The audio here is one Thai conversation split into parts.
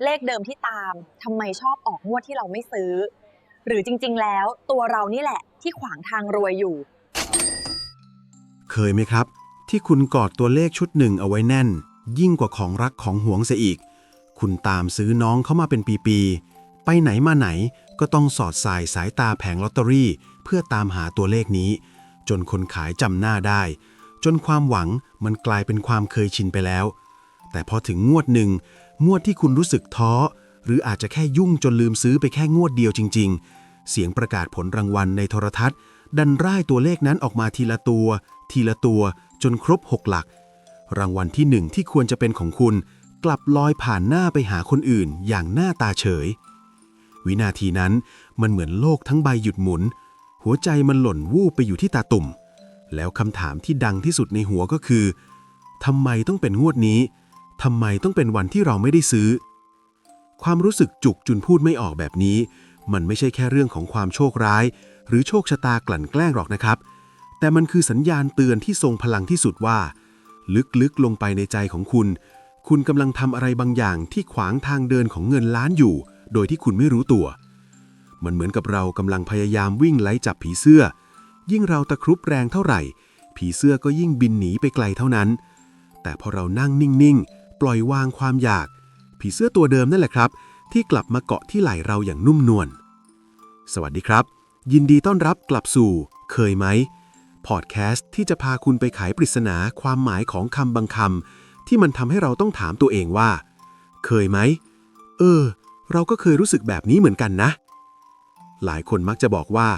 เลขเดิมที่ตามทำไมชอบออกงวดที่เราไม่ซื้อหรือจริงๆแล้วตัวเรานี่แหละที่ขวางทางรวยอยู่เคยไหมครับที่คุณกอดตัวเลขชุดหนึ่งเอาไว้แน่นยิ่งกว่าของรักของหวงเสียอีกคุณตามซื้อน้องเข้ามาเป็นปีๆไปไหนมาไหนก็ต้องสอดสายสายตาแผงลอตเตอรี่เพื่อตามหาตัวเลขนี้จนคนขายจำหน้าได้จนความหวังมันกลายเป็นความเคยชินไปแล้วแต่พอถึงงวดหนึ่งงวดที่คุณรู้สึกท้อหรืออาจจะแค่ยุ่งจนลืมซื้อไปแค่งวดเดียวจริงๆเสียงประกาศผลรางวัลในโทรทัศน์ดันร่ายตัวเลขนั้นออกมาทีละตัวจนครบ6 หลักรางวัลที่1ที่ควรจะเป็นของคุณกลับลอยผ่านหน้าไปหาคนอื่นอย่างหน้าตาเฉยวินาทีนั้นมันเหมือนโลกทั้งใบหยุดหมุนหัวใจมันหล่นวูบไปอยู่ที่ตาตุ่มแล้วคำถามที่ดังที่สุดในหัวก็คือทำไมต้องเป็นงวดนี้ทำไมต้องเป็นวันที่เราไม่ได้ซื้อความรู้สึกจุกจนพูดไม่ออกแบบนี้มันไม่ใช่แค่เรื่องของความโชคร้ายหรือโชคชะตากลั่นแกล้งหรอกนะครับแต่มันคือสัญญาณเตือนที่ทรงพลังที่สุดว่าลึกๆลงไปในใจของคุณกำลังทำอะไรบางอย่างที่ขวางทางเดินของเงินล้านอยู่โดยที่คุณไม่รู้ตัวมันเหมือนกับเรากำลังพยายามวิ่งไล่จับผีเสื้อยิ่งเราตะครุบแรงเท่าไหร่ผีเสื้อก็ยิ่งบินหนีไปไกลเท่านั้นแต่พอเรานั่งนิ่งๆปล่อยวางความอยากผีเสื้อตัวเดิมนั่นแหละครับที่กลับมาเกาะที่ไหล่เราอย่างนุ่มนวลสวัสดีครับยินดีต้อนรับกลับสู่เคยไหมพอดแคสต์ที่จะพาคุณไปไขปริศนาความหมายของคำบางคำที่มันทำให้เราต้องถามตัวเองว่าเคยไหมเราก็เคยรู้สึกแบบนี้เหมือนกันนะหลายคนมักจะบอกว่า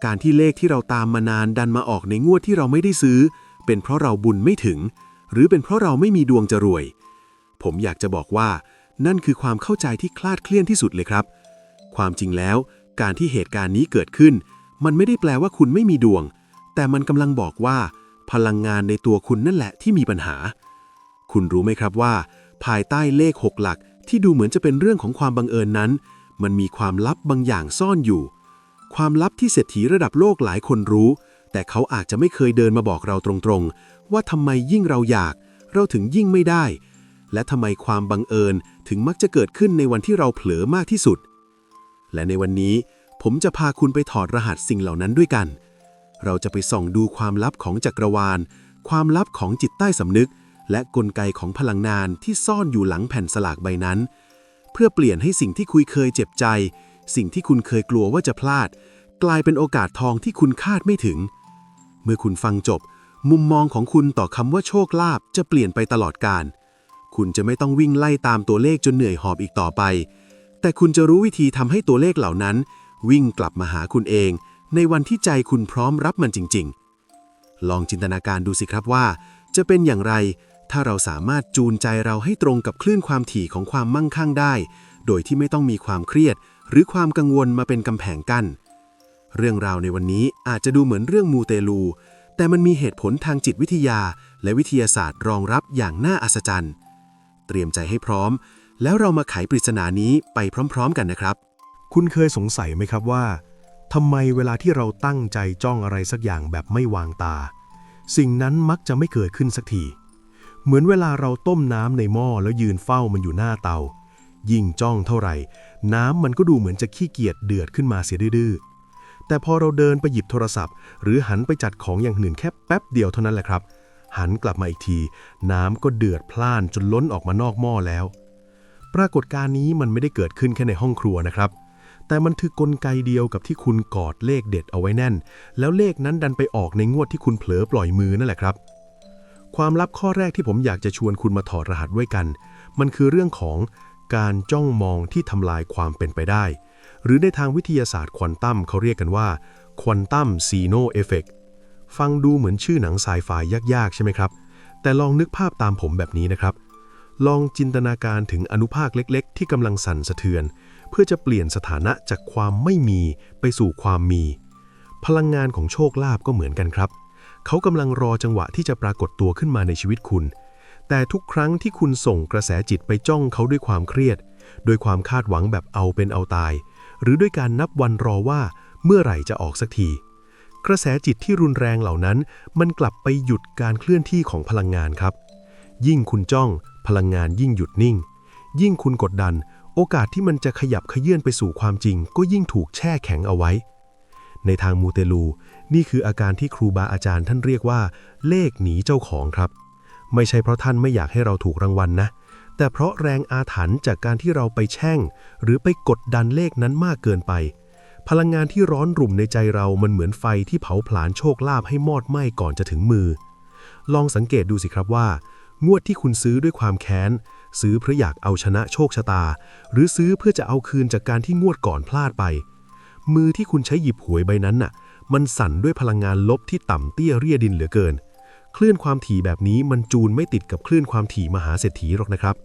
การที่เลขที่เราตามมานานดันมาออกในงวดที่เราไม่ได้ซื้อเป็นเพราะเราบุญไม่ถึงหรือเป็นเพราะเราไม่มีดวงจะรวยผมอยากจะบอกว่านั่นคือความเข้าใจที่คลาดเคลื่อนที่สุดเลยครับความจริงแล้วการที่เหตุการณ์นี้เกิดขึ้นมันไม่ได้แปลว่าคุณไม่มีดวงแต่มันกำลังบอกว่าพลังงานในตัวคุณนั่นแหละที่มีปัญหาคุณรู้ไหมครับว่าภายใต้เลข6 หลักที่ดูเหมือนจะเป็นเรื่องของความบังเอิญนั้นมันมีความลับบางอย่างซ่อนอยู่ความลับที่เศรษฐีระดับโลกหลายคนรู้แต่เขาอาจจะไม่เคยเดินมาบอกเราตรงๆว่าทำไมยิ่งเราอยากเราถึงยิ่งไม่ได้และทำไมความบังเอิญถึงมักจะเกิดขึ้นในวันที่เราเผลอมากที่สุดและในวันนี้ผมจะพาคุณไปถอดรหัสสิ่งเหล่านั้นด้วยกันเราจะไปส่องดูความลับของจักรวาลความลับของจิตใต้สำนึกและกลไกของพลังงานที่ซ่อนอยู่หลังแผ่นสลากใบนั้นเพื่อเปลี่ยนให้สิ่งที่คุณเคยเจ็บใจสิ่งที่คุณเคยกลัวว่าจะพลาดกลายเป็นโอกาสทองที่คุณคาดไม่ถึงเมื่อคุณฟังจบมุมมองของคุณต่อคำว่าโชคลาภจะเปลี่ยนไปตลอดกาลคุณจะไม่ต้องวิ่งไล่ตามตัวเลขจนเหนื่อยหอบอีกต่อไปแต่คุณจะรู้วิธีทำให้ตัวเลขเหล่านั้นวิ่งกลับมาหาคุณเองในวันที่ใจคุณพร้อมรับมันจริงๆลองจินตนาการดูสิครับว่าจะเป็นอย่างไรถ้าเราสามารถจูนใจเราให้ตรงกับคลื่นความถี่ของความมั่งคั่งได้โดยที่ไม่ต้องมีความเครียดหรือความกังวลมาเป็นกำแพงกั้นเรื่องราวในวันนี้อาจจะดูเหมือนเรื่องมูเตลูแต่มันมีเหตุผลทางจิตวิทยาและวิทยาศาสตร์รองรับอย่างน่าอัศจรรย์เตรียมใจให้พร้อมแล้วเรามาไขปริศนานี้ไปพร้อมๆกันนะครับคุณเคยสงสัยไหมครับว่าทำไมเวลาที่เราตั้งใจจ้องอะไรสักอย่างแบบไม่วางตาสิ่งนั้นมักจะไม่เกิดขึ้นสักทีเหมือนเวลาเราต้มน้ำในหม้อแล้วยืนเฝ้ามันอยู่หน้าเตายิ่งจ้องเท่าไหร่น้ำมันก็ดูเหมือนจะขี้เกียจเดือดขึ้นมาเสียดื้อๆแต่พอเราเดินไปหยิบโทรศัพท์หรือหันไปจัดของอย่างอื่นแค่แป๊บเดียวเท่านั้นแหละครับหันกลับมาอีกทีน้ำก็เดือดพล่านจนล้นออกมานอกหม้อแล้วปรากฏการณ์นี้มันไม่ได้เกิดขึ้นแค่ในห้องครัวนะครับแต่มันคือกลไกเดียวกับที่คุณกอดเลขเด็ดเอาไว้แน่นแล้วเลขนั้นดันไปออกในงวดที่คุณเผลอปล่อยมือนั่นแหละครับความลับข้อแรกที่ผมอยากจะชวนคุณมาถอดรหัสไว้กันมันคือเรื่องของการจ้องมองที่ทำลายความเป็นไปได้หรือในทางวิทยาศาสตร์ควอนตัมเขาเรียกกันว่าควอนตัมซีโนเอฟเฟกต์ฟังดูเหมือนชื่อหนังไซไฟยากๆใช่ไหมครับแต่ลองนึกภาพตามผมแบบนี้นะครับลองจินตนาการถึงอนุภาคเล็กๆที่กำลังสั่นสะเทือนเพื่อจะเปลี่ยนสถานะจากความไม่มีไปสู่ความมีพลังงานของโชคลาภก็เหมือนกันครับเขากำลังรอจังหวะที่จะปรากฏตัวขึ้นมาในชีวิตคุณแต่ทุกครั้งที่คุณส่งกระแสจิตไปจ้องเขาด้วยความเครียดด้วยความคาดหวังแบบเอาเป็นเอาตายหรือด้วยการนับวันรอว่าเมื่อไหร่จะออกสักทีกระแสจิตที่รุนแรงเหล่านั้นมันกลับไปหยุดการเคลื่อนที่ของพลังงานครับยิ่งคุณจ้องพลังงานยิ่งหยุดนิ่งยิ่งคุณกดดัน โอกาสที่มันจะขยับเขยื้อนไปสู่ความจริงก็ยิ่งถูกแช่แข็งเอาไว้ ในทางมูเตลูนี่คืออาการที่ครูบาอาจารย์ท่านเรียกว่าเลขหนีเจ้าของครับไม่ใช่เพราะท่านไม่อยากให้เราถูกรางวัลนะแต่เพราะแรงอาถรรพ์จากการที่เราไปแช่งหรือไปกดดันเลขนั้นมากเกินไปพลังงานที่ร้อนรุ่มในใจเรามันเหมือนไฟที่เผาผลาญโชคลาภให้มอดไหม้ก่อนจะถึงมือลองสังเกตดูสิครับว่างวดที่คุณซื้อด้วยความแค้นซื้อเพราะอยากเอาชนะโชคชะตาหรือซื้อเพื่อจะเอาคืนจากการที่งวดก่อนพลาดไปมือที่คุณใช้หยิบหวยใบนั้นน่ะมันสั่นด้วยพลังงานลบที่ต่ำเตี้ยเรียดินเหลือเกินคลื่นความถี่แบบนี้มันจูนไม่ติดกับคลื่นความถี่มหาเศรษฐีหรอกนะครับ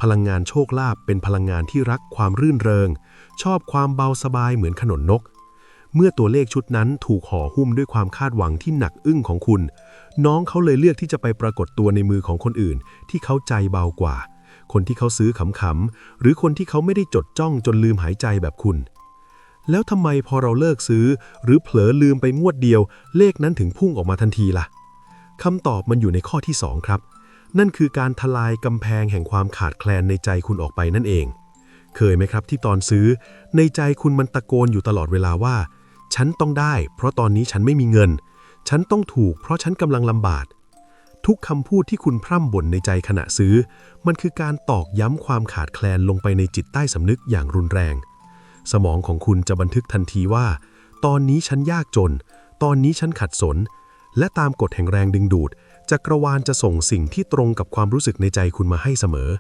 พลังงานโชคลาภเป็นพลังงานที่รักความรื่นเริงชอบความเบาสบายเหมือนขนนนกเมื่อตัวเลขชุดนั้นถูกห่อหุ้มด้วยความคาดหวังที่หนักอึ้งของคุณน้องเขาเลยเลือกที่จะไปปรากฏตัวในมือของคนอื่นที่เขาใจเบากว่าคนที่เขาซื้อขำๆหรือคนที่เขาไม่ได้จดจ้องจนลืมหายใจแบบคุณแล้วทำไมพอเราเลิกซื้อหรือเผลอลืมไปงวดเดียวเลขนั้นถึงพุ่งออกมาทันทีล่ะคำตอบมันอยู่ในข้อที่ 2ครับนั่นคือการทลายกำแพงแห่งความขาดแคลนในใจคุณออกไปนั่นเองเคยไหมครับที่ตอนซื้อในใจคุณมันตะโกนอยู่ตลอดเวลาว่าฉันต้องได้เพราะตอนนี้ฉันไม่มีเงินฉันต้องถูกเพราะฉันกำลังลำบากทุกคำพูดที่คุณพร่ำบ่นในใจขณะซื้อมันคือการตอกย้ำความขาดแคลนลงไปในจิตใต้สำนึกอย่างรุนแรงสมองของคุณจะบันทึกทันทีว่าตอนนี้ฉันยากจนตอนนี้ฉันขัดสนและตามกฎแห่งแรงดึงดูดจักรวาลจะส่งสิ่งที่ตรงกับความรู้สึกในใจคุณมาให้เสมอ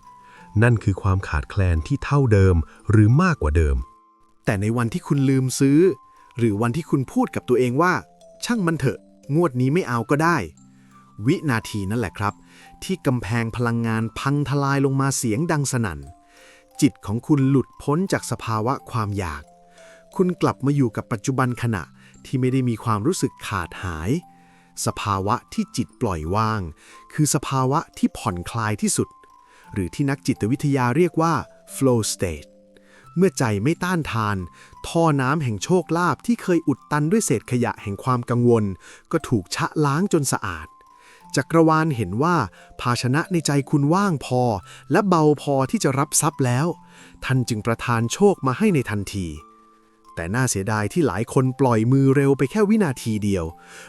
นั่นคือความขาดแคลนที่เท่าเดิมหรือมากกว่าเดิมแต่ในวันที่คุณลืมซื้อหรือวันที่คุณพูดกับตัวเองว่าช่างมันเถอะงวดนี้ไม่เอาก็ได้วินาทีนั่นแหละครับที่กำแพงพลังงานพังทลายลงมาเสียงดังสนั่นจิตของคุณหลุดพ้นจากสภาวะความอยากคุณกลับมาอยู่กับปัจจุบันขณะที่ไม่ได้มีความรู้สึกขาดหายสภาวะที่จิตปล่อยว่างคือสภาวะที่ผ่อนคลายที่สุดหรือที่นักจิตวิทยาเรียกว่า flow state เมื่อใจไม่ต้านทานท่อน้ำแห่งโชคลาภที่เคยอุดตันด้วยเศษขยะแห่งความกังวลก็ถูกชะล้างจนสะอาดจักรวาลเห็นว่าภาชนะในใจคุณว่างพอและเบาพอที่จะรับทรัพย์แล้วท่านจึงประทานโชคมาให้ในทันทีแต่น่าเสียดายที่หลายคนปล่อยมือเร็วไปแค่วินาทีเดียว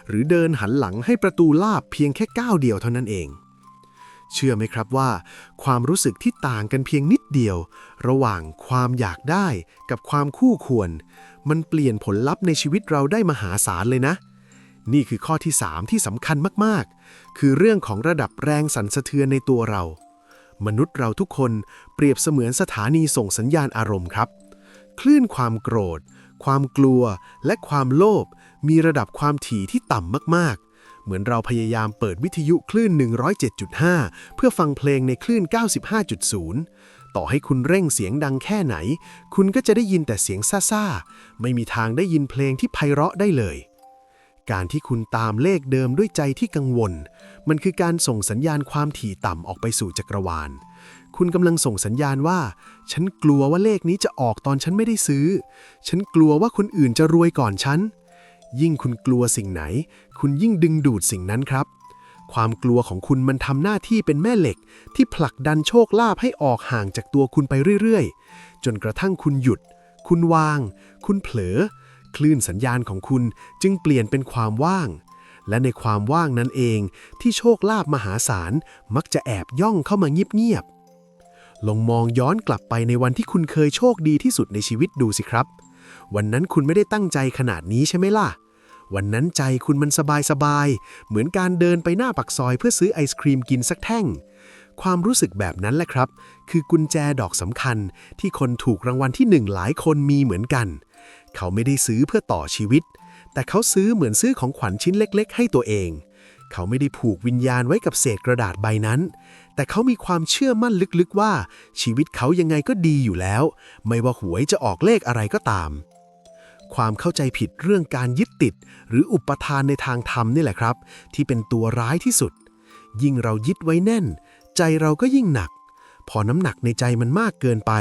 หรือเดินหันหลังให้ประตูลาบเพียงแค่ก้าวเดียวเท่านั้นเองเชื่อไหมครับว่าความรู้สึกที่ต่างกันเพียงนิดเดียวระหว่างความอยากได้กับความคู่ควรมันเปลี่ยนผลลัพธ์ในชีวิตเราได้มหาศาลเลยนะนี่คือข้อที่ 3ที่สำคัญมากๆคือเรื่องของระดับแรงสั่นสะเทือนในตัวเรามนุษย์เราทุกคนเปรียบเสมือนสถานีส่งสัญญาณอารมณ์ครับคลื่นความโกรธความกลัวและความโลภมีระดับความถี่ที่ต่ำมากๆเหมือนเราพยายามเปิดวิทยุคลื่น 107.5 เพื่อฟังเพลงในคลื่น 95.0 ต่อให้คุณเร่งเสียงดังแค่ไหนคุณก็จะได้ยินแต่เสียงซ่าๆไม่มีทางได้ยินเพลงที่ไพเราะได้เลยการที่คุณตามเลขเดิมด้วยใจที่กังวลมันคือการส่งสัญญาณความถี่ต่ำออกไปสู่จักรวาลคุณกำลังส่งสัญญาณว่าฉันกลัวว่าเลขนี้จะออกตอนฉันไม่ได้ซื้อฉันกลัวว่าคนอื่นจะรวยก่อนฉันยิ่งคุณกลัวสิ่งไหนคุณยิ่งดึงดูดสิ่งนั้นครับความกลัวของคุณมันทำหน้าที่เป็นแม่เหล็กที่ผลักดันโชคลาภให้ออกห่างจากตัวคุณไปเรื่อยๆจนกระทั่งคุณหยุดคุณวางคุณเผลอคลื่นสัญญาณของคุณจึงเปลี่ยนเป็นความว่างและในความว่างนั้นเองที่โชคลาภมหาศาลมักจะแอบย่องเข้ามาเงียบๆลองมองย้อนกลับไปในวันที่คุณเคยโชคดีที่สุดในชีวิตดูสิครับวันนั้นคุณไม่ได้ตั้งใจขนาดนี้ใช่ไหมล่ะวันนั้นใจคุณมันสบายๆเหมือนการเดินไปหน้าปากซอยเพื่อซื้อไอศกรีมกินสักแท่งความรู้สึกแบบนั้นแหละครับคือกุญแจดอกสำคัญที่คนถูกรางวัลที่1หลายคนมีเหมือนกันเขาไม่ได้ซื้อเพื่อต่อชีวิตแต่เขาซื้อเหมือนซื้อของขวัญชิ้นเล็กๆให้ตัวเองเขาไม่ได้ผูกวิญญาณไว้กับเศษกระดาษใบนั้นแต่เขามีความเชื่อมั่นลึกๆว่าชีวิตเขายังไงก็ดีอยู่แล้วไม่ว่าหวยจะออกเลขอะไรก็ตามความเข้าใจผิดเรื่องการยึดติดหรืออุปทานในทางธรรมนี่แหละครับที่เป็นตัวร้ายที่สุดยิ่งเรายึดไว้แน่นใจเราก็ยิ่งหนักพอน้ำหนักในใจมันมากเกินไป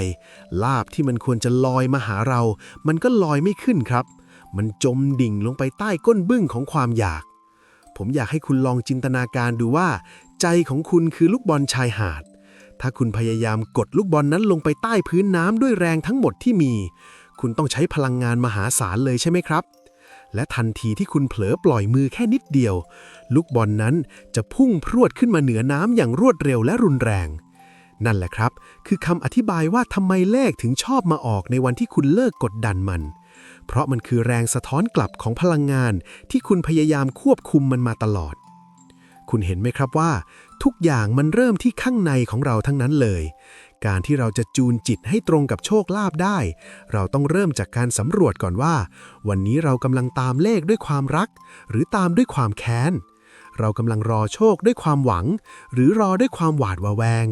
ลาภที่มันควรจะลอยมาหาเรามันก็ลอยไม่ขึ้นครับมันจมดิ่งลงไปใต้ก้นบึ้งของความอยากผมอยากให้คุณลองจินตนาการดูว่าใจของคุณคือลูกบอลชายหาด ถ้าคุณพยายามกดลูกบอลนั้นลงไปใต้พื้นน้ำด้วยแรงทั้งหมดที่มี คุณต้องใช้พลังงานมหาศาลเลยใช่ไหมครับ และทันทีที่คุณเผลอปล่อยมือแค่นิดเดียวลูกบอลนั้นจะพุ่งพรวดขึ้นมาเหนือน้ำอย่างรวดเร็วและรุนแรง นั่นแหละครับคือคำอธิบายว่าทำไมเลขถึงชอบมาออกในวันที่คุณเลิกกดดันมัน เพราะมันคือแรงสะท้อนกลับของพลังงานที่คุณพยายามควบคุมมันมาตลอด คุณเห็นไหมครับว่าทุกอย่างมันเริ่มที่ข้างในของเราทั้งนั้นเลย การที่เราจะจูนจิตให้ตรงกับโชคลาภได้ เราต้องเริ่มจากการสำรวจก่อนว่าวันนี้เรากำลังตามเลขด้วยความรักหรือตามด้วยความแค้นเรากำลังรอโชคด้วยความหวังหรือรอด้วยความหวาดระแวง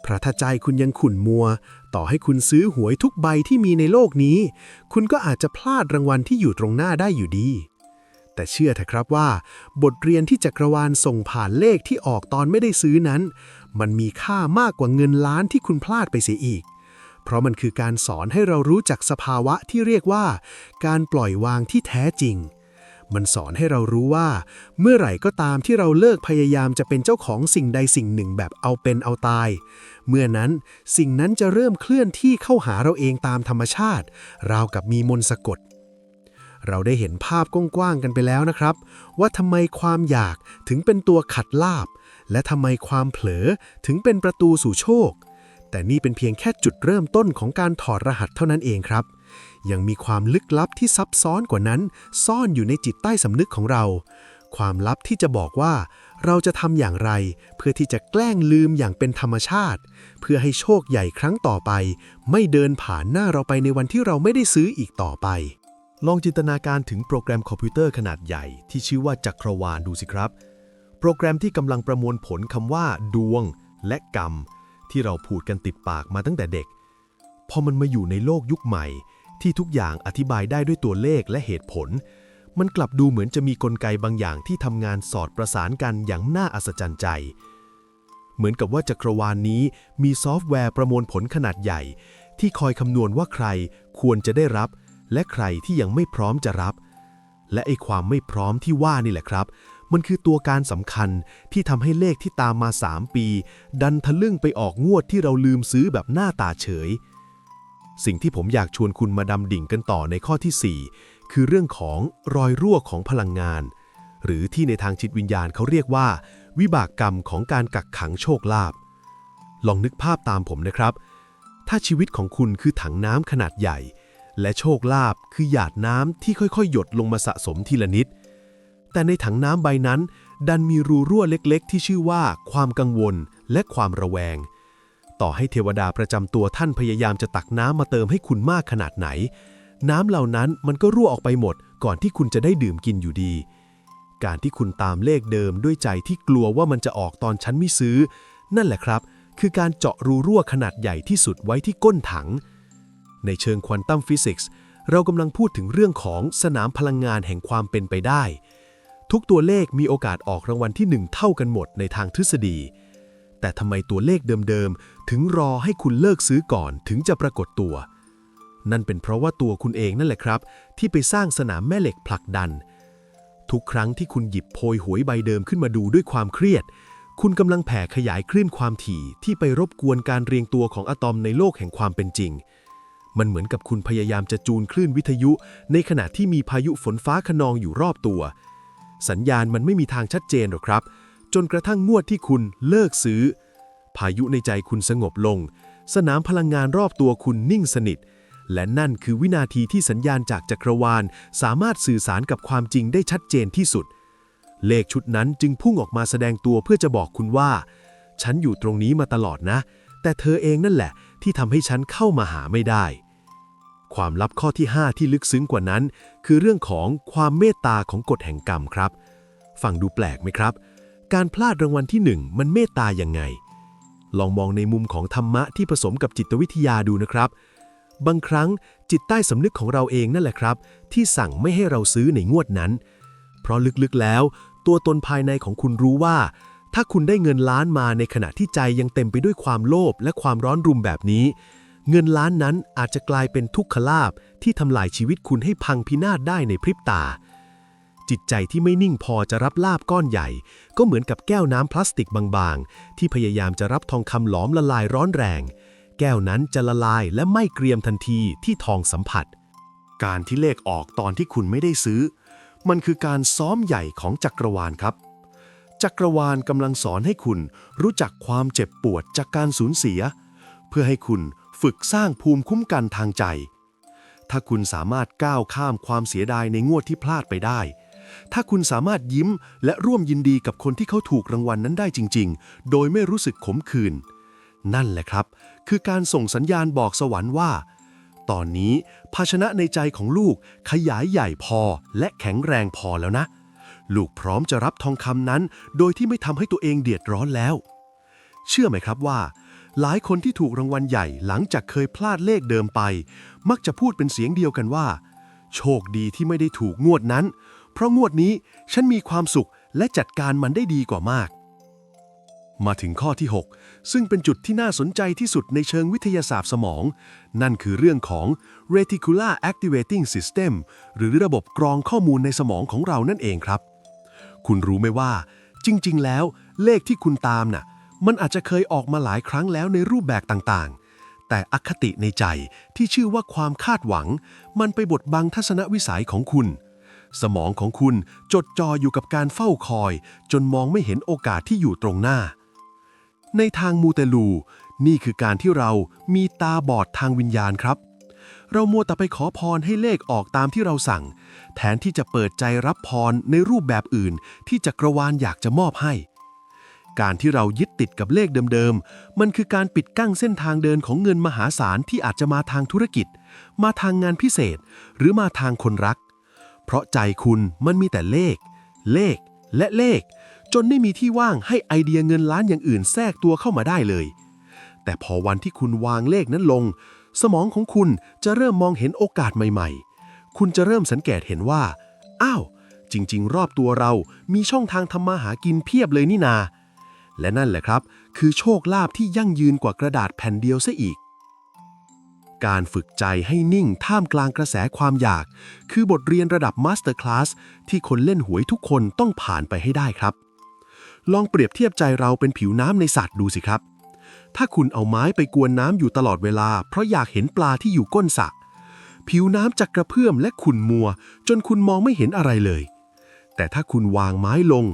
เพราะถ้าใจคุณยังขุ่นมัวต่อให้คุณซื้อหวยทุกใบที่มีในโลกนี้คุณก็อาจจะพลาดรางวัลที่อยู่ตรงหน้าได้อยู่ดีแต่เชื่อเถอะครับว่าบทเรียนที่จักรวาลส่งผ่านเลขที่ออกตอนไม่ได้ซื้อนั้นมันมีค่ามากกว่าเงินล้านที่คุณพลาดไปเสียอีกเพราะมันคือการสอนให้เรารู้จักสภาวะที่เรียกว่าการปล่อยวางที่แท้จริงมันสอนให้เรารู้ว่าเมื่อไหร่ก็ตามที่เราเลิกพยายามจะเป็นเจ้าของสิ่งใดสิ่งหนึ่งแบบเอาเป็นเอาตายเมื่อนั้นสิ่งนั้นจะเริ่มเคลื่อนที่เข้าหาเราเองตามธรรมชาติราวกับมีมนต์สะกดเราได้เห็นภาพกว้างๆกันไปแล้วนะครับว่าทำไมความอยากถึงเป็นตัวขัดลาภและทำไมความเผลอถึงเป็นประตูสู่โชคแต่นี่เป็นเพียงแค่จุดเริ่มต้นของการถอดรหัสเท่านั้นเองครับยังมีความลึกลับที่ซับซ้อนกว่านั้นซ่อนอยู่ในจิตใต้สำนึกของเราความลับที่จะบอกว่าเราจะทำอย่างไรเพื่อที่จะแกล้งลืมอย่างเป็นธรรมชาติเพื่อให้โชคใหญ่ครั้งต่อไปไม่เดินผ่านหน้าเราไปในวันที่เราไม่ได้ซื้ออีกต่อไปลองจินตนาการถึงโปรแกรมคอมพิวเตอร์ขนาดใหญ่ที่ชื่อว่าจักรวาลดูสิครับโปรแกรมที่กำลังประมวลผลคำว่าดวงและกรรมที่เราพูดกันติดปากมาตั้งแต่เด็กพอมันมาอยู่ในโลกยุคใหม่ที่ทุกอย่างอธิบายได้ด้วยตัวเลขและเหตุผลมันกลับดูเหมือนจะมีกลไกบางอย่างที่ทำงานสอดประสานกันอย่างน่าอัศจรรย์ใจเหมือนกับว่าจักรวาลนี้มีซอฟต์แวร์ประมวลผลขนาดใหญ่ที่คอยคำนวณว่าใครควรจะได้รับและใครที่ยังไม่พร้อมจะรับและไอ้ความไม่พร้อมที่ว่านี่แหละครับมันคือตัวการสำคัญที่ทำให้เลขที่ตามมา3 ปีดันทะลึ่งไปออกงวดที่เราลืมซื้อแบบหน้าตาเฉยสิ่งที่ผมอยากชวนคุณมาดำดิ่งกันต่อในข้อที่4คือเรื่องของรอยรั่วของพลังงานหรือที่ในทางจิตวิญญาณเขาเรียกว่าวิบากกรรมของการกักขังโชคลาภลองนึกภาพตามผมนะครับถ้าชีวิตของคุณคือถังน้ำขนาดใหญ่และโชคลาภคือหยาดน้ำที่ค่อยๆหยดลงมาสะสมทีละนิดแต่ในถังน้ำใบนั้นดันมีรูรั่วเล็กๆที่ชื่อว่าความกังวลและความระแวงต่อให้เทวดาประจำตัวท่านพยายามจะตักน้ำมาเติมให้คุณมากขนาดไหนน้ำเหล่านั้นมันก็รั่วออกไปหมดก่อนที่คุณจะได้ดื่มกินอยู่ดีการที่คุณตามเลขเดิมด้วยใจที่กลัวว่ามันจะออกตอนฉันไม่ซื้อนั่นแหละครับคือการเจาะรูรั่วขนาดใหญ่ที่สุดไว้ที่ก้นถังในเชิงควอนตัมฟิสิกส์เรากำลังพูดถึงเรื่องของสนามพลังงานแห่งความเป็นไปได้ทุกตัวเลขมีโอกาสออกรางวัลที่1เท่ากันหมดในทางทฤษฎีแต่ทำไมตัวเลขเดิมๆถึงรอให้คุณเลิกซื้อก่อนถึงจะปรากฏตัวนั่นเป็นเพราะว่าตัวคุณเองนั่นแหละครับที่ไปสร้างสนามแม่เหล็กผลักดันทุกครั้งที่คุณหยิบโพยหวยใบเดิมขึ้นมาดูด้วยความเครียดคุณกำลังแผ่ขยายคลื่นความถี่ที่ไปรบกวนการเรียงตัวของอะตอมในโลกแห่งความเป็นจริงมันเหมือนกับคุณพยายามจะจูนคลื่นวิทยุในขณะที่มีพายุฝนฟ้าคะนองอยู่รอบตัวสัญญาณมันไม่มีทางชัดเจนหรอกครับจนกระทั่งงวดที่คุณเลิกซื้อพายุในใจคุณสงบลงสนามพลังงานรอบตัวคุณนิ่งสนิทและนั่นคือวินาทีที่สัญญาณจากจักรวาลสามารถสื่อสารกับความจริงได้ชัดเจนที่สุดเลขชุดนั้นจึงพุ่งออกมาแสดงตัวเพื่อจะบอกคุณว่าฉันอยู่ตรงนี้มาตลอดนะแต่เธอเองนั่นแหละที่ทำให้ฉันเข้ามาหาไม่ได้ความลับข้อที่5ที่ลึกซึ้งกว่านั้นคือเรื่องของความเมตตาของกฎแห่งกรรมครับฟังดูแปลกไหมครับการพลาดรางวัลที่1มันเมตตายังไงลองมองในมุมของธรรมะที่ผสมกับจิตวิทยาดูนะครับบางครั้งจิตใต้สำนึกของเราเองนั่นแหละครับที่สั่งไม่ให้เราซื้อในงวดนั้นเพราะลึกๆแล้วตัวตนภายในของคุณรู้ว่าถ้าคุณได้เงินล้านมาในขณะที่ใจยังเต็มไปด้วยความโลภและความร้อนรุ่มแบบนี้เงินล้านนั้นอาจจะกลายเป็นทุกขลาภที่ทำลายชีวิตคุณให้พังพินาศได้ในพริบตา จิตใจที่ไม่นิ่งพอจะรับลาภก้อนใหญ่ก็เหมือนกับแก้วน้ำพลาสติกบางๆที่พยายามจะรับทองคำหลอมละลายร้อนแรงแก้วนั้นจะละลายและไหม้เกรียมทันทีที่ทองสัมผัสการที่เลขออกตอนที่คุณไม่ได้ซื้อมันคือการซ้อมใหญ่ของจักรวาลครับจักรวาลกำลังสอนให้คุณรู้จักความเจ็บปวดจากการสูญเสียเพื่อให้คุณฝึกสร้างภูมิคุ้มกันทางใจถ้าคุณสามารถก้าวข้ามความเสียดายในงวดที่พลาดไปได้ถ้าคุณสามารถยิ้มและร่วมยินดีกับคนที่เขาถูกรางวัลนั้นได้จริงๆโดยไม่รู้สึกขมขื่นนั่นแหละครับคือการส่งสัญญาณบอกสวรรค์ว่าตอนนี้ภาชนะในใจของลูกขยายใหญ่พอและแข็งแรงพอแล้วนะลูกพร้อมจะรับทองคำนั้นโดยที่ไม่ทำให้ตัวเองเดือดร้อนแล้วเชื่อไหมครับว่าหลายคนที่ถูกรางวัลใหญ่หลังจากเคยพลาดเลขเดิมไปมักจะพูดเป็นเสียงเดียวกันว่าโชคดีที่ไม่ได้ถูกงวดนั้นเพราะงวดนี้ฉันมีความสุขและจัดการมันได้ดีกว่ามากมาถึงข้อที่ 6ซึ่งเป็นจุดที่น่าสนใจที่สุดในเชิงวิทยาศาสตร์สมองนั่นคือเรื่องของ Reticular Activating System หรือระบบกรองข้อมูลในสมองของเรานั่นเองครับคุณรู้ไหมว่าจริงๆแล้วเลขที่คุณตามน่ะมันอาจจะเคยออกมาหลายครั้งแล้วในรูปแบบต่างๆแต่อคติในใจที่ชื่อว่าความคาดหวังมันไปบดบังทัศนวิสัยของคุณสมองของคุณจดจ่ออยู่กับการเฝ้าคอยจนมองไม่เห็นโอกาสที่อยู่ตรงหน้าในทางมูเตลูนี่คือการที่เรามีตาบอดทางวิญญาณครับเรามัวแต่ไปขอพรให้เลขออกตามที่เราสั่งแทนที่จะเปิดใจรับพรในรูปแบบอื่นที่จักรวาลอยากจะมอบให้การที่เรายึดติดกับเลขเดิมๆมันคือการปิดกั้นเส้นทางเดินของเงินมหาศาลที่อาจจะมาทางธุรกิจมาทางงานพิเศษหรือมาทางคนรักเพราะใจคุณมันมีแต่เลขและเลขจนไม่มีที่ว่างให้ไอเดียเงินล้านอย่างอื่นแทรกตัวเข้ามาได้เลยแต่พอวันที่คุณวางเลขนั้นลงสมองของคุณจะเริ่มมองเห็นโอกาสใหม่ๆคุณจะเริ่มสังเกตเห็นว่าอ้าวจริงๆรอบตัวเรามีช่องทางทำมาหากินเพียบเลยนี่นาและนั่นแหละครับคือโชคลาภที่ยั่งยืนกว่ากระดาษแผ่นเดียวซะอีกการฝึกใจให้นิ่งท่ามกลางกระแสความอยากคือบทเรียนระดับมาสเตอร์คลาสที่คนเล่นหวยทุกคนต้องผ่านไปให้ได้ครับลองเปรียบเทียบใจเราเป็นผิวน้ำในสระดูสิครับถ้าคุณเอาไม้ไปกวนน้ำอยู่ตลอดเวลาเพราะอยากเห็นปลาที่อยู่ก้นสระผิวน้ำจะกระเพื่อมและขุ่นมัวจนคุณมองไม่เห็นอะไรเลยแต่ถ้าคุณวางไม้ลง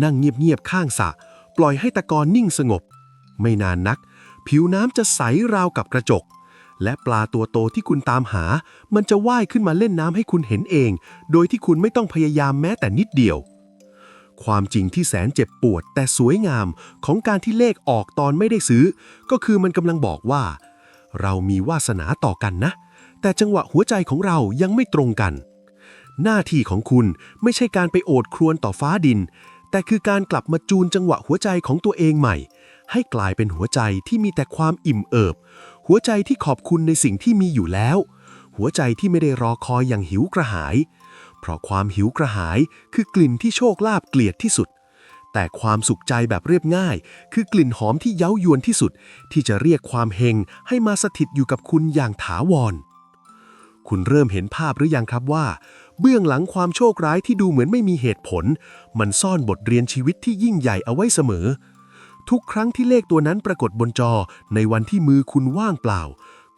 นั่งเงียบๆข้างสระปล่อยให้ตะกอนนิ่งสงบไม่นานนักผิวน้ำจะใสราวกับกระจกและปลาตัวโตที่คุณตามหามันจะว่ายขึ้นมาเล่นน้ำให้คุณเห็นเองโดยที่คุณไม่ต้องพยายามแม้แต่นิดเดียวความจริงที่แสนเจ็บปวดแต่สวยงามของการที่เลขออกตอนไม่ได้ซื้อก็คือมันกำลังบอกว่าเรามีวาสนาต่อกันนะแต่จังหวะหัวใจของเรายังไม่ตรงกันหน้าที่ของคุณไม่ใช่การไปโอดครวญต่อฟ้าดินแต่คือการกลับมาจูนจังหวะหัวใจของตัวเองใหม่ให้กลายเป็นหัวใจที่มีแต่ความอิ่มเอิบหัวใจที่ขอบคุณในสิ่งที่มีอยู่แล้วหัวใจที่ไม่ได้รอคอยอย่างหิวกระหายเพราะความหิวกระหายคือกลิ่นที่โชคลาภเกลียดที่สุดแต่ความสุขใจแบบเรียบง่ายคือกลิ่นหอมที่เย้ายวนที่สุดที่จะเรียกความเฮงให้มาสถิตอยู่กับคุณอย่างถาวรคุณเริ่มเห็นภาพหรือยังครับว่าเบื้องหลังความโชคร้ายที่ดูเหมือนไม่มีเหตุผลมันซ่อนบทเรียนชีวิตที่ยิ่งใหญ่เอาไว้เสมอทุกครั้งที่เลขตัวนั้นปรากฏบนจอในวันที่มือคุณว่างเปล่า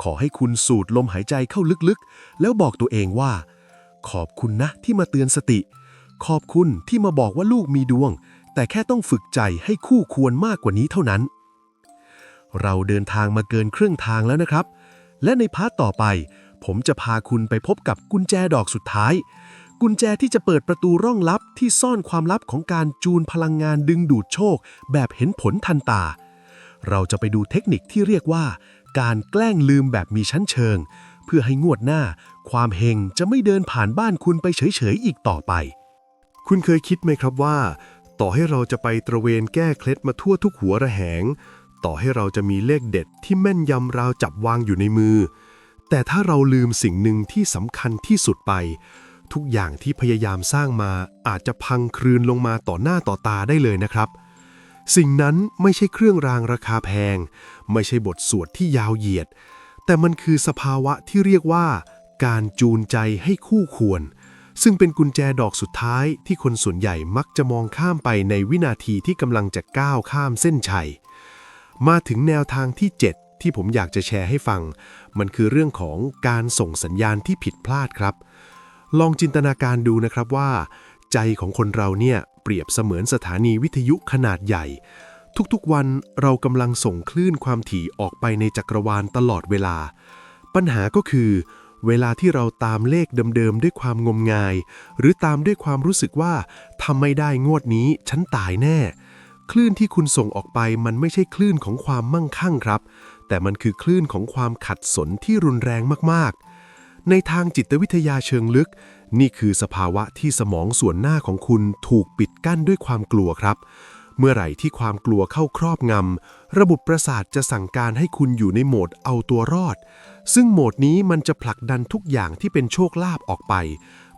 ขอให้คุณสูดลมหายใจเข้าลึกๆแล้วบอกตัวเองว่าขอบคุณนะที่มาเตือนสติขอบคุณที่มาบอกว่าลูกมีดวงแต่แค่ต้องฝึกใจให้คู่ควรมากกว่านี้เท่านั้นเราเดินทางมาเกินครึ่งทางแล้วนะครับและในพาร์ทต่อไปผมจะพาคุณไปพบกับกุญแจดอกสุดท้ายกุญแจที่จะเปิดประตูร่องลับที่ซ่อนความลับของการจูนพลังงานดึงดูดโชคแบบเห็นผลทันตาเราจะไปดูเทคนิคที่เรียกว่าการแกล้งลืมแบบมีชั้นเชิงเพื่อให้งวดหน้าความเฮงจะไม่เดินผ่านบ้านคุณไปเฉยๆอีกต่อไปคุณเคยคิดไหมครับว่าต่อให้เราจะไปตระเวนแก้เคล็ดมาทั่วทุกหัวระแหงต่อให้เราจะมีเลขเด็ดที่แม่นยำราวจับวางอยู่ในมือแต่ถ้าเราลืมสิ่งหนึ่งที่สำคัญที่สุดไปทุกอย่างที่พยายามสร้างมาอาจจะพังคลืนลงมาต่อหน้าต่อตาได้เลยนะครับสิ่งนั้นไม่ใช่เครื่องรางราคาแพงไม่ใช่บทสวดที่ยาวเหยียดแต่มันคือสภาวะที่เรียกว่าการจูนใจให้คู่ควร ซึ่งเป็นกุญแจดอกสุดท้ายที่คนส่วนใหญ่มักจะมองข้ามไปในวินาทีที่กำลังจะก้าวข้ามเส้นชัยมาถึงแนวทางที่ 7 ที่ผมอยากจะแชร์ให้ฟังมันคือเรื่องของการส่งสัญญาณที่ผิดพลาดครับลองจินตนาการดูนะครับว่าใจของคนเราเนี่ยเปรียบเสมือนสถานีวิทยุขนาดใหญ่ทุกๆวันเรากำลังส่งคลื่นความถี่ออกไปในจักรวาลตลอดเวลาปัญหาก็คือเวลาที่เราตามเลขเดิมๆด้วยความงมงายหรือตามด้วยความรู้สึกว่าทำไม่ได้งวดนี้ฉันตายแน่คลื่นที่คุณส่งออกไปมันไม่ใช่คลื่นของความมั่งคั่งครับแต่มันคือคลื่นของความขัดสนที่รุนแรงมากๆในทางจิตวิทยาเชิงลึกนี่คือสภาวะที่สมองส่วนหน้าของคุณถูกปิดกั้นด้วยความกลัวครับเมื่อไหร่ที่ความกลัวเข้าครอบงำระบบประสาทจะสั่งการให้คุณอยู่ในโหมดเอาตัวรอดซึ่งโหมดนี้มันจะผลักดันทุกอย่างที่เป็นโชคลาภออกไป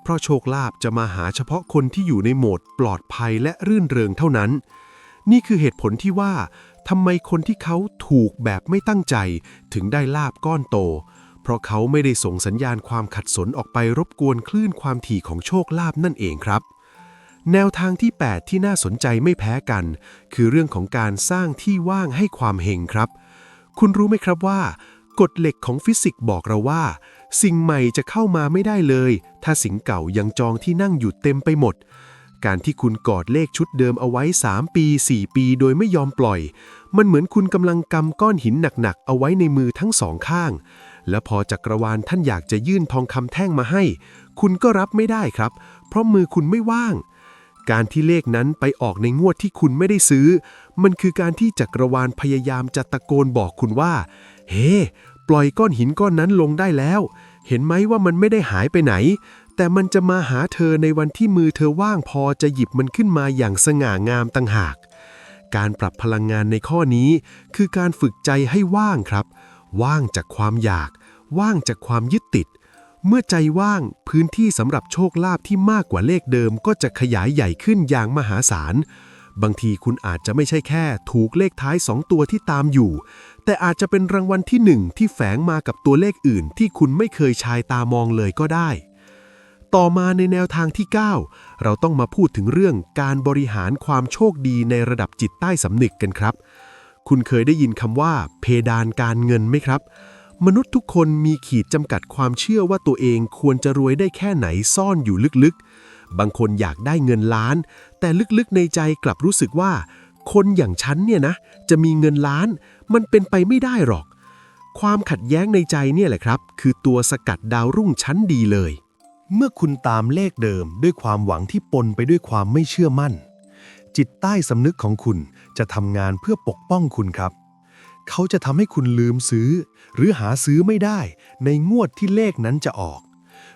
เพราะโชคลาภจะมาหาเฉพาะคนที่อยู่ในโหมดปลอดภัยและรื่นเริงเท่านั้นนี่คือเหตุผลที่ว่าทำไมคนที่เขาถูกแบบไม่ตั้งใจถึงได้ลาภก้อนโตเพราะเขาไม่ได้ส่งสัญญาณความขัดสนออกไปรบกวนคลื่นความถี่ของโชคลาภนั่นเองครับแนวทางที่ 8 ที่น่าสนใจไม่แพ้กันคือเรื่องของการสร้างที่ว่างให้ความเฮงครับคุณรู้ไหมครับว่ากฎเหล็กของฟิสิกส์บอกเราว่าสิ่งใหม่จะเข้ามาไม่ได้เลยถ้าสิ่งเก่ายังจองที่นั่งอยู่เต็มไปหมดการที่คุณกอดเลขชุดเดิมเอาไว้3 ปี 4 ปีโดยไม่ยอมปล่อยมันเหมือนคุณกำลังกำก้อนหินหนักๆเอาไว้ในมือทั้งสองข้างและพอจักรวาลท่านอยากจะยื่นทองคำแท่งมาให้คุณก็รับไม่ได้ครับเพราะมือคุณไม่ว่างการที่เลขนั้นไปออกในงวดที่คุณไม่ได้ซื้อมันคือการที่จักรวาลพยายามจะตะโกนบอกคุณว่าเฮ้ปล่อยก้อนหินก้อนนั้นลงได้แล้วเห็นไหมว่ามันไม่ได้หายไปไหนแต่มันจะมาหาเธอในวันที่มือเธอว่างพอจะหยิบมันขึ้นมาอย่างสง่างามต่างหากการปรับพลังงานในข้อนี้คือการฝึกใจให้ว่างครับว่างจากความอยากว่างจากความยึดติดเมื่อใจว่างพื้นที่สำหรับโชคลาภที่มากกว่าเลขเดิมก็จะขยายใหญ่ขึ้นอย่างมหาศาลบางทีคุณอาจจะไม่ใช่แค่ถูกเลขท้าย2 ตัวที่ตามอยู่แต่อาจจะเป็นรางวัลที่1ที่แฝงมากับตัวเลขอื่นที่คุณไม่เคยชายตามองเลยก็ได้ต่อมาในแนวทางที่ 9เราต้องมาพูดถึงเรื่องการบริหารความโชคดีในระดับจิตใต้สำนึกกันครับคุณเคยได้ยินคำว่าเพดานการเงินไหมครับมนุษย์ทุกคนมีขีดจำกัดความเชื่อว่าตัวเองควรจะรวยได้แค่ไหนซ่อนอยู่ลึกๆบางคนอยากได้เงินล้านแต่ลึกๆในใจกลับรู้สึกว่าคนอย่างฉันเนี่ยนะจะมีเงินล้านมันเป็นไปไม่ได้หรอกความขัดแย้งในใจเนี่ยแหละครับคือตัวสกัดดาวรุ่งชั้นดีเลยเมื่อคุณตามเลขเดิมด้วยความหวังที่ปนไปด้วยความไม่เชื่อมั่นจิตใต้สำนึกของคุณจะทำงานเพื่อปกป้องคุณครับเขาจะทำให้คุณลืมซื้อหรือหาซื้อไม่ได้ในงวดที่เลขนั้นจะออก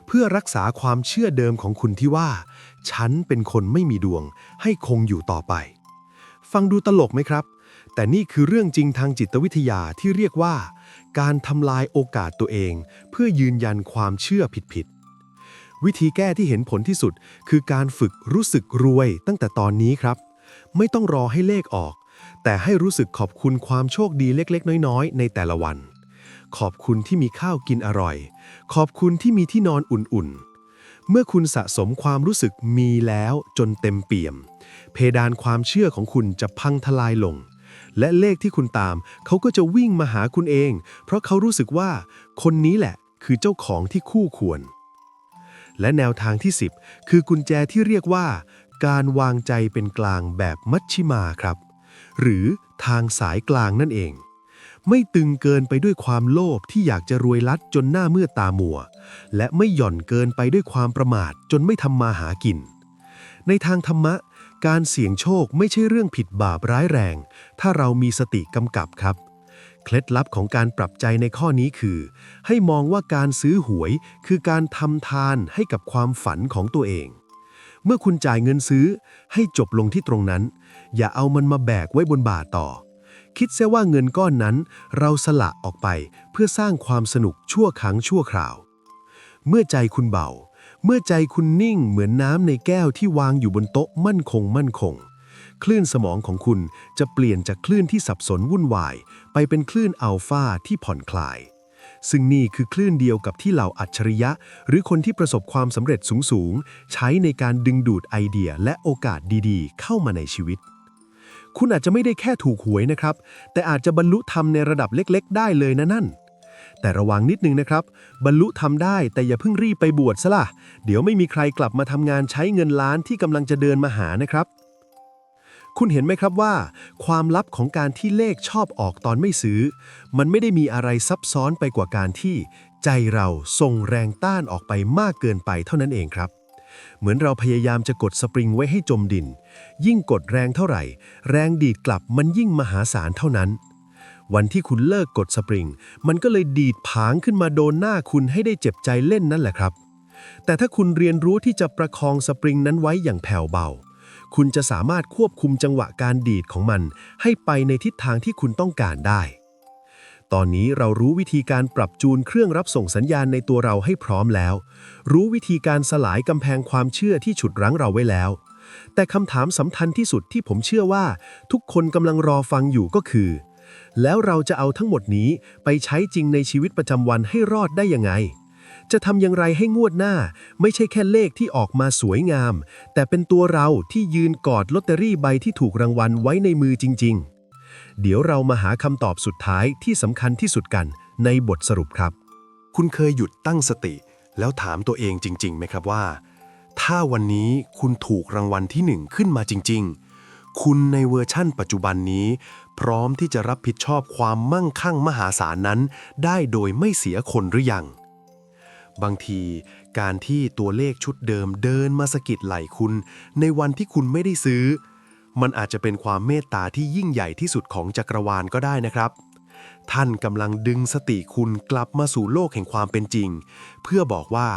เพื่อรักษาความเชื่อเดิมของคุณที่ว่าฉันเป็นคนไม่มีดวงให้คงอยู่ต่อไปฟังดูตลกไหมครับแต่นี่คือเรื่องจริงทางจิตวิทยาที่เรียกว่าการทำลายโอกาสตัวเองเพื่อยืนยันความเชื่อผิดวิธีแก้ที่เห็นผลที่สุดคือการฝึกรู้สึกรวยตั้งแต่ตอนนี้ครับไม่ต้องรอให้เลขออกแต่ให้รู้สึกขอบคุณความโชคดีเล็กๆน้อยๆในแต่ละวันขอบคุณที่มีข้าวกินอร่อยขอบคุณที่มีที่นอนอุ่นๆเมื่อคุณสะสมความรู้สึกมีแล้วจนเต็มเปี่ยมเพดานความเชื่อของคุณจะพังทลายลงและเลขที่คุณตามเขาก็จะวิ่งมาหาคุณเองเพราะเขารู้สึกว่าคนนี้แหละคือเจ้าของที่คู่ควรและแนวทางที่ 10คือกุญแจที่เรียกว่าการวางใจเป็นกลางแบบมัชชิมาครับหรือทางสายกลางนั่นเองไม่ตึงเกินไปด้วยความโลภที่อยากจะรวยลัดจนหน้ามืดตามัวและไม่หย่อนเกินไปด้วยความประมาทจนไม่ทำมาหากินในทางธรรมะการเสี่ยงโชคไม่ใช่เรื่องผิดบาปร้ายแรงถ้าเรามีสติกำกับครับเคล็ดลับของการปรับใจในข้อนี้คือให้มองว่าการซื้อหวยคือการทำทานให้กับความฝันของตัวเองเมื่อคุณจ่ายเงินซื้อให้จบลงที่ตรงนั้นอย่าเอามันมาแบกไว้บนบ่าต่อคิดเสียว่าเงินก้อนนั้นเราสละออกไปเพื่อสร้างความสนุกชั่วครั้งชั่วคราวเมื่อใจคุณเบาเมื่อใจคุณนิ่งเหมือนน้ำในแก้วที่วางอยู่บนโต๊ะมั่นคงคลื่นสมองของคุณจะเปลี่ยนจากคลื่นที่สับสนวุ่นวายไปเป็นคลื่นอัลฟาที่ผ่อนคลาย ซึ่งนี่คือคลื่นเดียวกับที่เหล่าอัจฉริยะหรือคนที่ประสบความสำเร็จสูงๆใช้ในการดึงดูดไอเดียและโอกาสดีๆเข้ามาในชีวิตคุณอาจจะไม่ได้แค่ถูกหวยนะครับแต่อาจจะบรรลุธรรมในระดับเล็กๆได้เลยนะนั่นแต่ระวังนิดนึงนะครับบรรลุธรรมได้แต่อย่าเพิ่งรีบไปบวชซะล่ะเดี๋ยวไม่มีใครกลับมาทำงานใช้เงินล้านที่กำลังจะเดินมาหานะครับคุณเห็นไหมครับว่าความลับของการที่เลขชอบออกตอนไม่ซื้อมันไม่ได้มีอะไรซับซ้อนไปกว่าการที่ใจเราส่งแรงต้านออกไปมากเกินไปเท่านั้นเองครับเหมือนเราพยายามจะกดสปริงไว้ให้จมดินยิ่งกดแรงเท่าไหร่แรงดีดกลับมันยิ่งมหาศาลเท่านั้นวันที่คุณเลิกกดสปริงมันก็เลยดีดผางขึ้นมาโดนหน้าคุณให้ได้เจ็บใจเล่นนั่นแหละครับแต่ถ้าคุณเรียนรู้ที่จะประคองสปริงนั้นไว้อย่างแผ่วเบาคุณจะสามารถควบคุมจังหวะการดีดของมันให้ไปในทิศทางที่คุณต้องการได้ตอนนี้เรารู้วิธีการปรับจูนเครื่องรับส่งสัญญาณในตัวเราให้พร้อมแล้วรู้วิธีการสลายกำแพงความเชื่อที่ฉุดรั้งเราไว้แล้วแต่คำถามสำคัญที่สุดที่ผมเชื่อว่าทุกคนกำลังรอฟังอยู่ก็คือแล้วเราจะเอาทั้งหมดนี้ไปใช้จริงในชีวิตประจำวันให้รอดได้ยังไงจะทำอย่างไรให้งวดหน้าไม่ใช่แค่เลขที่ออกมาสวยงามแต่เป็นตัวเราที่ยืนกอดลอตเตอรี่ใบที่ถูกรางวัลไว้ในมือจริงๆเดี๋ยวเรามาหาคำตอบสุดท้ายที่สำคัญที่สุดกันในบทสรุปครับคุณเคยหยุดตั้งสติแล้วถามตัวเองจริงๆไหมครับว่าถ้าวันนี้คุณถูกรางวัลที่1ขึ้นมาจริงๆคุณในเวอร์ชั่นปัจจุบันนี้พร้อมที่จะรับผิดชอบความมั่งคั่งมหาศาลนั้นได้โดยไม่เสียคนหรือยังบางทีการที่ตัวเลขชุดเดิมเดินมาสะกิดไหล่คุณในวันที่คุณไม่ได้ซื้อมันอาจจะเป็นความเมตตาที่ยิ่งใหญ่ที่สุดของจักรวาลก็ได้นะครับท่านกำลังดึงสติคุณกลับมาสู่โลกแห่งความเป็นจริงเพื่อบอกว่า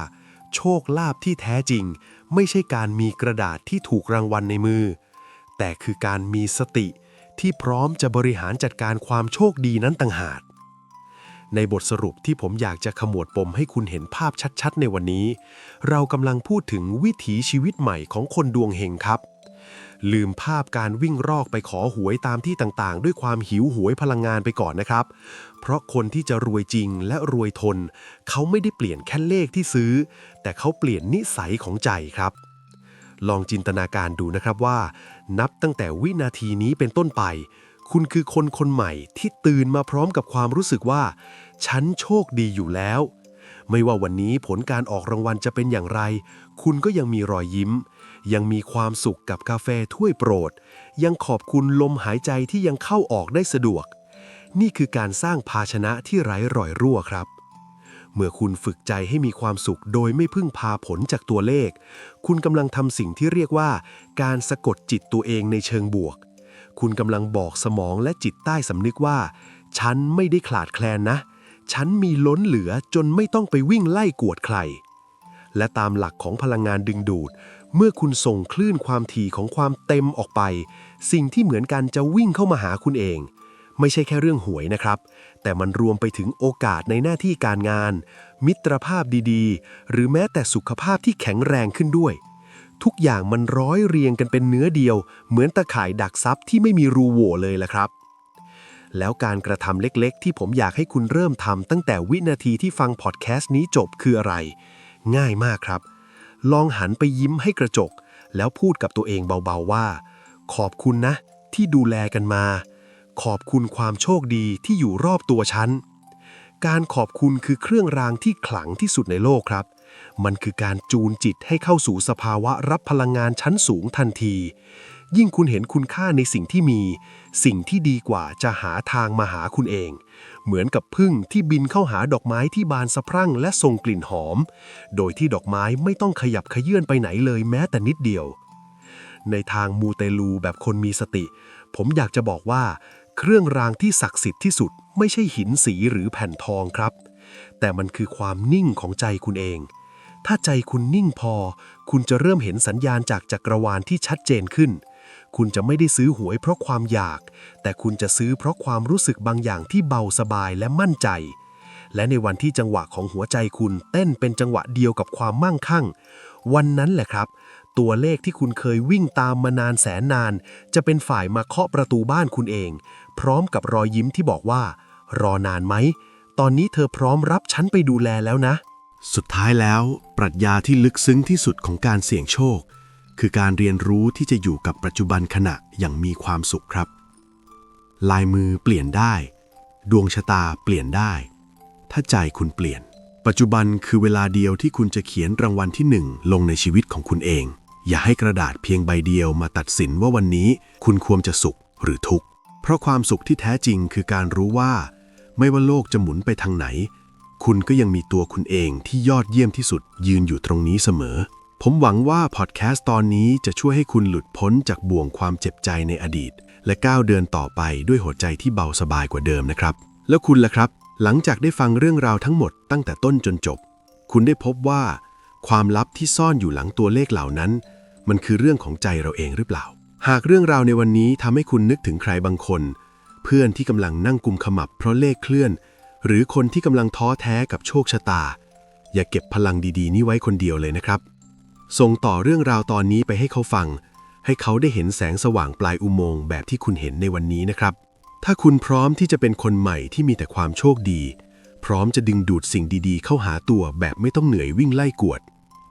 โชคลาภที่แท้จริงไม่ใช่การมีกระดาษที่ถูกรางวัลในมือแต่คือการมีสติที่พร้อมจะบริหารจัดการความโชคดีนั้นต่างหากในบทสรุปที่ผมอยากจะขมวดปมให้คุณเห็นภาพชัดๆในวันนี้เรากำลังพูดถึงวิถีชีวิตใหม่ของคนดวงเฮงครับลืมภาพการวิ่งรอกไปขอหวยตามที่ต่างๆด้วยความหิวโหยพลังงานไปก่อนนะครับเพราะคนที่จะรวยจริงและรวยทนเขาไม่ได้เปลี่ยนแค่เลขที่ซื้อแต่เขาเปลี่ยนนิสัยของใจครับลองจินตนาการดูนะครับว่านับตั้งแต่วินาทีนี้เป็นต้นไปคุณคือคนคนใหม่ที่ตื่นมาพร้อมกับความรู้สึกว่าฉันโชคดีอยู่แล้วไม่ว่าวันนี้ผลการออกรางวัลจะเป็นอย่างไรคุณก็ยังมีรอยยิ้มยังมีความสุขกับกาแฟถ้วยโปรดยังขอบคุณลมหายใจที่ยังเข้าออกได้สะดวกนี่คือการสร้างภาชนะที่ไร้รอยรั่วครับเมื่อคุณฝึกใจให้มีความสุขโดยไม่พึ่งพาผลจากตัวเลขคุณกำลังทำสิ่งที่เรียกว่าการสะกดจิตตัวเองในเชิงบวกคุณกำลังบอกสมองและจิตใต้สำนึกว่าฉันไม่ได้ขาดแคลนนะฉันมีล้นเหลือจนไม่ต้องไปวิ่งไล่กวดใครและตามหลักของพลังงานดึงดูดเมื่อคุณส่งคลื่นความถี่ของความเต็มออกไปสิ่งที่เหมือนกันจะวิ่งเข้ามาหาคุณเองไม่ใช่แค่เรื่องหวยนะครับแต่มันรวมไปถึงโอกาสในหน้าที่การงานมิตรภาพดีๆหรือแม้แต่สุขภาพที่แข็งแรงขึ้นด้วยทุกอย่างมันร้อยเรียงกันเป็นเนื้อเดียวเหมือนตะข่ายดักทรัพย์ที่ไม่มีรูโหว่เลยล่ะครับแล้วการกระทำเล็กๆที่ผมอยากให้คุณเริ่มทำตั้งแต่วินาทีที่ฟังพอดแคสต์นี้จบคืออะไรง่ายมากครับลองหันไปยิ้มให้กระจกแล้วพูดกับตัวเองเบาๆว่าขอบคุณนะที่ดูแลกันมาขอบคุณความโชคดีที่อยู่รอบตัวฉันการขอบคุณคือเครื่องรางที่ขลังที่สุดในโลกครับมันคือการจูนจิตให้เข้าสู่สภาวะรับพลังงานชั้นสูงทันทียิ่งคุณเห็นคุณค่าในสิ่งที่มีสิ่งที่ดีกว่าจะหาทางมาหาคุณเองเหมือนกับผึ้งที่บินเข้าหาดอกไม้ที่บานสะพรั่งและส่งกลิ่นหอมโดยที่ดอกไม้ไม่ต้องขยับเขยื้อนไปไหนเลยแม้แต่นิดเดียวในทางมูเตลูแบบคนมีสติผมอยากจะบอกว่าเครื่องรางที่ศักดิ์สิทธิ์ที่สุดไม่ใช่หินสีหรือแผ่นทองครับแต่มันคือความนิ่งของใจคุณเองถ้าใจคุณนิ่งพอคุณจะเริ่มเห็นสัญญาณจากจักรวาลที่ชัดเจนขึ้นคุณจะไม่ได้ซื้อหวยเพราะความอยากแต่คุณจะซื้อเพราะความรู้สึกบางอย่างที่เบาสบายและมั่นใจและในวันที่จังหวะของหัวใจคุณเต้นเป็นจังหวะเดียวกับความมั่งคั่งวันนั้นแหละครับตัวเลขที่คุณเคยวิ่งตามมานานแสนนานจะเป็นฝ่ายมาเคาะประตูบ้านคุณเองพร้อมกับรอยยิ้มที่บอกว่ารอนานไหม ตอนนี้เธอพร้อมรับฉันไปดูแลแล้วนะ สุดท้ายแล้วปรัชญาที่ลึกซึ้งที่สุดของการเสี่ยงโชค คือการเรียนรู้ที่จะอยู่กับปัจจุบันขณะอย่างมีความสุขครับ ลายมือเปลี่ยนได้ ดวงชะตาเปลี่ยนได้ ถ้าใจคุณเปลี่ยน ปัจจุบันคือเวลาเดียวที่คุณจะเขียนรางวัลที่1ลงในชีวิตของคุณเอง อย่าให้กระดาษเพียงใบเดียวมาตัดสินว่าวันนี้คุณควรจะสุขหรือทุกข์เพราะความสุขที่แท้จริงคือการรู้ว่าไม่ว่าโลกจะหมุนไปทางไหนคุณก็ยังมีตัวคุณเองที่ยอดเยี่ยมที่สุดยืนอยู่ตรงนี้เสมอผมหวังว่าพอดแคสต์ตอนนี้จะช่วยให้คุณหลุดพ้นจากบ่วงความเจ็บใจในอดีตและก้าวเดินต่อไปด้วยหัวใจที่เบาสบายกว่าเดิมนะครับแล้วคุณล่ะครับหลังจากได้ฟังเรื่องราวทั้งหมดตั้งแต่ต้นจนจบคุณได้พบว่าความลับที่ซ่อนอยู่หลังตัวเลขเหล่านั้นมันคือเรื่องของใจเราเองหรือเปล่าหากเรื่องราวในวันนี้ทำให้คุณนึกถึงใครบางคนเพื่อนที่กำลังนั่งกุมขมับเพราะเลขเคลื่อนหรือคนที่กำลังท้อแท้กับโชคชะตาอย่าเก็บพลังดีๆนี้ไว้คนเดียวเลยนะครับส่งต่อเรื่องราวตอนนี้ไปให้เขาฟังให้เขาได้เห็นแสงสว่างปลายอุโมงค์แบบที่คุณเห็นในวันนี้นะครับถ้าคุณพร้อมที่จะเป็นคนใหม่ที่มีแต่ความโชคดีพร้อมจะดึงดูดสิ่งดีๆเข้าหาตัวแบบไม่ต้องเหนื่อยวิ่งไล่กวด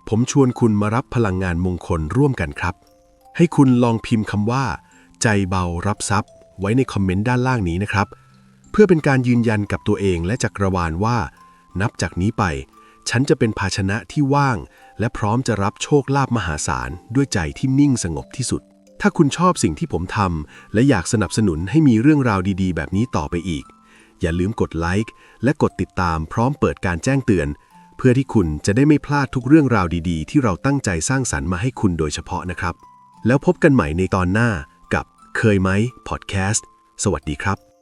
ผมชวนคุณมารับพลังงานมงคลร่วมกันครับให้คุณลองพิมพ์คำว่าใจเบารับทรัพย์ไว้ในคอมเมนต์ด้านล่างนี้นะครับเพื่อเป็นการยืนยันกับตัวเองและจักรวาลว่านับจากนี้ไปฉันจะเป็นภาชนะที่ว่างและพร้อมจะรับโชคลาภมหาศาลด้วยใจที่นิ่งสงบที่สุดถ้าคุณชอบสิ่งที่ผมทำและอยากสนับสนุนให้มีเรื่องราวดีๆแบบนี้ต่อไปอีกอย่าลืมกดไลค์และกดติดตามพร้อมเปิดการแจ้งเตือนเพื่อที่คุณจะได้ไม่พลาดทุกเรื่องราวดีๆที่เราตั้งใจสร้างสรรค์มาให้คุณโดยเฉพาะนะครับแล้วพบกันใหม่ในตอนหน้ากับเคยไหมพอดแคสต์สวัสดีครับ